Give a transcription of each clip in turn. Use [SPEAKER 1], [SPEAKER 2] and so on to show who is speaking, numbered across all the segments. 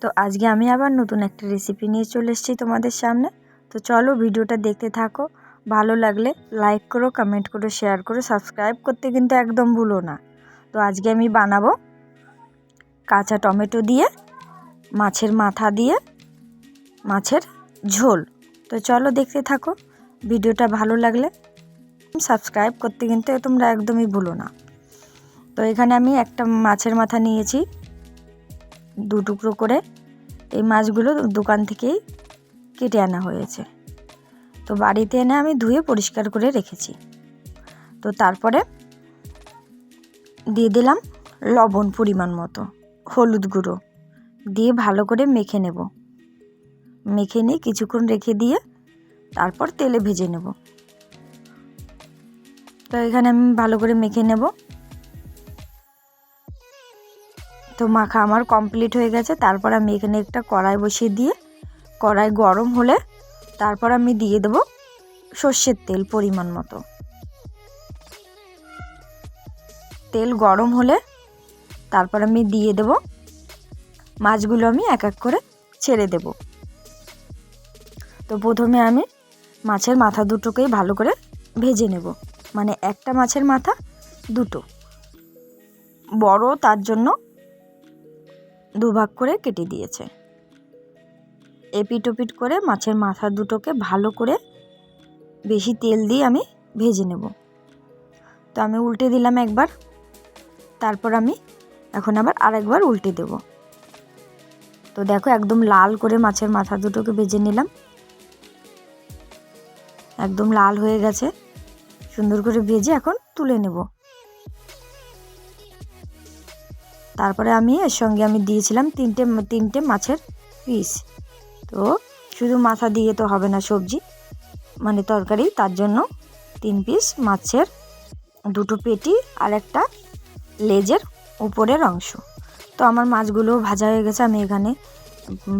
[SPEAKER 1] তো আজকে আমি আবার নতুন একটা রেসিপি নিয়ে চলে এসেছি তোমাদের সামনে। তো চলো ভিডিওটা দেখতে থাকো, ভালো লাগলে লাইক করো, কমেন্ট করো, শেয়ার করো, সাবস্ক্রাইব করতে কিন্তু একদম ভুলো না। তো আজকে আমি বানাবো কাঁচা টমেটো দিয়ে মাছের মাথা দিয়ে মাছের ঝোল। তো চলো দেখতে থাকো, ভিডিওটা ভালো লাগলে সাবস্ক্রাইব করতে কিন্তু তোমরা একদমই ভুলো না। তো এখানে আমি একটা মাছের মাথা নিয়েছি 2 টুকরো করে। এই মাছগুলো দোকান থেকেই কেটে আনা হয়েছে। তো বাড়িতে এনে আমি ধুয়ে পরিষ্কার করে রেখেছি। তো তারপরে দিয়ে দিলাম লবণ পরিমাণ মতো, হলুদ গুঁড়ো দিয়ে ভালো করে মেখে নেব। মেখে নিয়ে কিছুক্ষণ রেখে দিয়ে তারপর তেলে ভেজে নেব। তো এখানে আমি ভালো করে মেখে নেব। তো মাখা আমার কমপ্লিট হয়ে গেছে। তারপর আমি এখানে একটা কড়াই বসিয়ে দিয়ে কড়াই গরম হলে তারপর আমি দিয়ে দেব সর্ষের তেল পরিমাণ মতো। তেল গরম হলে তারপর আমি দিয়ে দেব মাছগুলো, আমি এক এক করে ছেড়ে দেব। তো প্রথমে আমি মাছের মাথা দুটোকেই ভালো করে ভেজে নেব। মানে একটা মাছের মাথা দুটো বড়, তার জন্য দুভাগ করে কেটে দিয়েছে। এপিট ওপিট করে মাছের মাথা দুটোকে ভালো করে বেশি তেল দিয়ে আমি ভেজে নেব। তো আমি উল্টে দিলাম একবার, তারপর আমি এখন আবার আরেকবার উল্টে দেব। তো দেখো একদম লাল করে মাছের মাথা দুটোকে ভেজে নিলাম। একদম লাল হয়ে গেছে, সুন্দর করে ভেজে এখন তুলে নেব। তারপরে আমি এর সঙ্গে আমি দিয়েছিলাম তিনটে মাছের পিস। তো শুধু মাথা দিয়ে তো হবে না সবজি, মানে তরকারি, তার জন্য 3 পিস মাছের, 2টো পেটি আর একটা লেজের উপরের অংশ। তো আমার মাছগুলো ভাজা হয়ে গেছে। আমি এখানে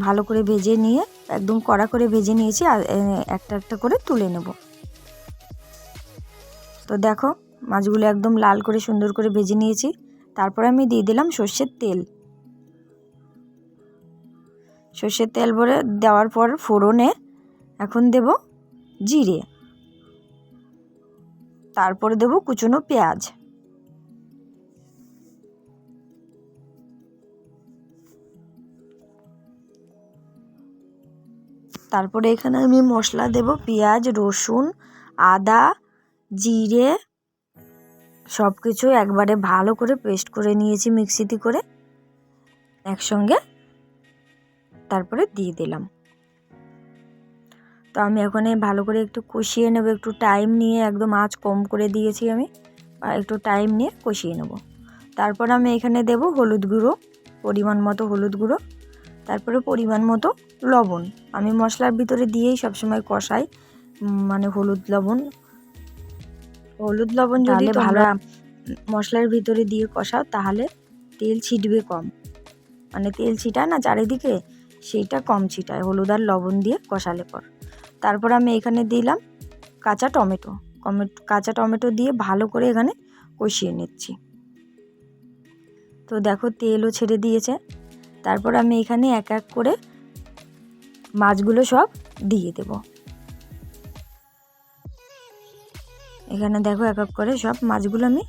[SPEAKER 1] ভালো করে ভেজে নিয়ে একদম কড়া করে ভেজে নিয়েছি আর একটা একটা করে তুলে নেব। তো দেখো মাছগুলো একদম লাল করে সুন্দর করে ভেজে নিয়েছি। তারপরে আমি দিয়ে দিলাম সর্ষের তেল। সর্ষের তেল ভরে দেওয়ার পর ফোড়নে এখন দেব জিরে, তারপরে দেব কুচনো পেঁয়াজ, তারপরে এখানে আমি মশলা দেব পেঁয়াজ, রসুন, আদা, জিরে, সব কিছু একবারে ভালো করে পেস্ট করে নিয়েছি মিক্সিতে করে একসঙ্গে, তারপরে দিয়ে দিলাম। তো আমি এখন ভালো করে একটু কষিয়ে নেব, একটু টাইম নিয়ে, একদম আঁচ কম করে দিয়েছি আমি, একটু টাইম নিয়ে কষিয়ে নেব। তারপর আমি এখানে দেব হলুদ গুঁড়ো, পরিমাণ মতো হলুদ গুঁড়ো, তারপরে পরিমাণ মতো লবণ। আমি মশলার ভিতরে দিয়েই সবসময় কষাই, মানে হলুদ লবণ যদি তোমরা মশলার ভিতরে দিয়ে কষাও তাহলে তেল ছিটবে কম, মানে তেল ছিটায় না চারিদিকে, সেইটা কম ছিটায় হলুদ আর লবণ দিয়ে কষালে পর। তারপর আমি এখানে দিলাম কাঁচা টমেটো দিয়ে ভালো করে এখানে কষিয়ে নিচ্ছি। তো দেখো তেলও ছেড়ে দিয়েছে। তারপর আমি এখানে এক এক করে মাছগুলো সব দিয়ে দেব। এখানে দেখো এক এক করে সব মাছগুলো আমি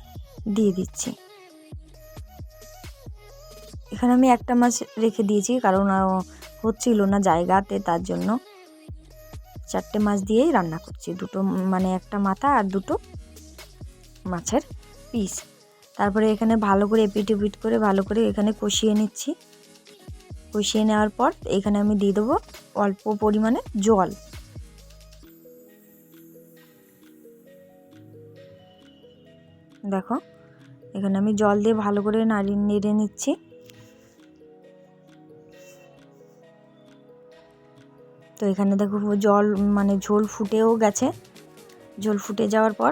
[SPEAKER 1] দিয়ে দিচ্ছি। এখানে আমি একটা মাছ রেখে দিয়েছি কারণ হচ্ছিল না জায়গাতে, তার জন্য 4টে মাছ দিয়েই রান্না করছি, দুটো মানে একটা মাথা আর 2টো মাছের পিস। তারপরে এখানে ভালো করে এপিট ওপিট করে ভালো করে এখানে কষিয়ে নিচ্ছি। কষিয়ে নেওয়ার পর এখানে আমি দিয়ে দেবো অল্প পরিমাণে জল। দেখো এখানে আমি জল দিয়ে ভালো করে নেড়ে নিচ্ছি। তো এখানে দেখো জল মানে ঝোল ফুটেও গেছে। ঝোল ফুটে যাওয়ার পর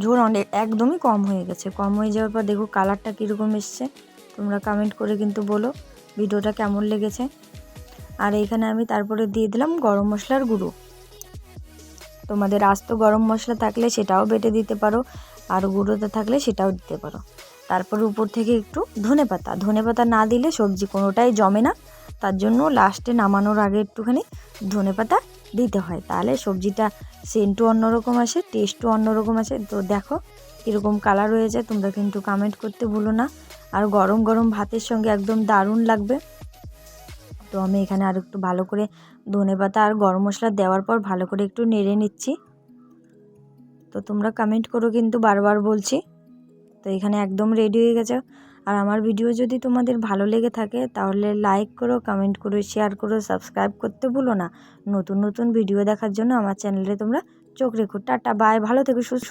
[SPEAKER 1] ঝোল একদমই কম হয়ে গেছে। কম হয়ে যাওয়ার পর দেখো কালারটা কীরকম এসছে, তোমরা কমেন্ট করে কিন্তু বলো ভিডিওটা কেমন লেগেছে। আর এখানে আমি তারপরে দিয়ে দিলাম গরম মশলার গুঁড়ো। তোমাদের আস্ত গরম মশলা থাকলে সেটাও বেটে দিতে পারো, আর গুঁড়োতে থাকলে সেটাও দিতে পারো। তারপরে উপর থেকে একটু ধনেপাতা না দিলে সবজি কোনোটাই জমে না, তার জন্য লাস্টে নামানোর আগে একটুখানি ধনেপাতা দিতে হয়, তাহলে সবজিটা সেন্টও অন্যরকম আসে, টেস্টও অন্যরকম আসে। তো দেখো কীরকম কালার হয়েছে, তোমরা কিন্তু কমেন্ট করতে ভুলো না। আর গরম গরম ভাতের সঙ্গে একদম দারুণ লাগবে। তো আমি এখানে আর একটু ভালো করে ধনেপাতা আর গরম মশলা দেওয়ার পর ভালো করে একটু নেড়ে নিচ্ছি। তো তোমরা কমেন্ট করো কিন্তু, বারবার বলছি। তো এখানে একদম রেডি হয়ে গেছে। আর আমার ভিডিও যদি তোমাদের ভালো লেগে থাকে তাহলে লাইক করো, কমেন্ট করো, শেয়ার করো, সাবস্ক্রাইব করতে ভুলো না। নতুন নতুন ভিডিও দেখার জন্য আমার চ্যানেলে তোমরা চোখ রেখো। টাটা, বাই, ভালো থেকো, সুস্থ।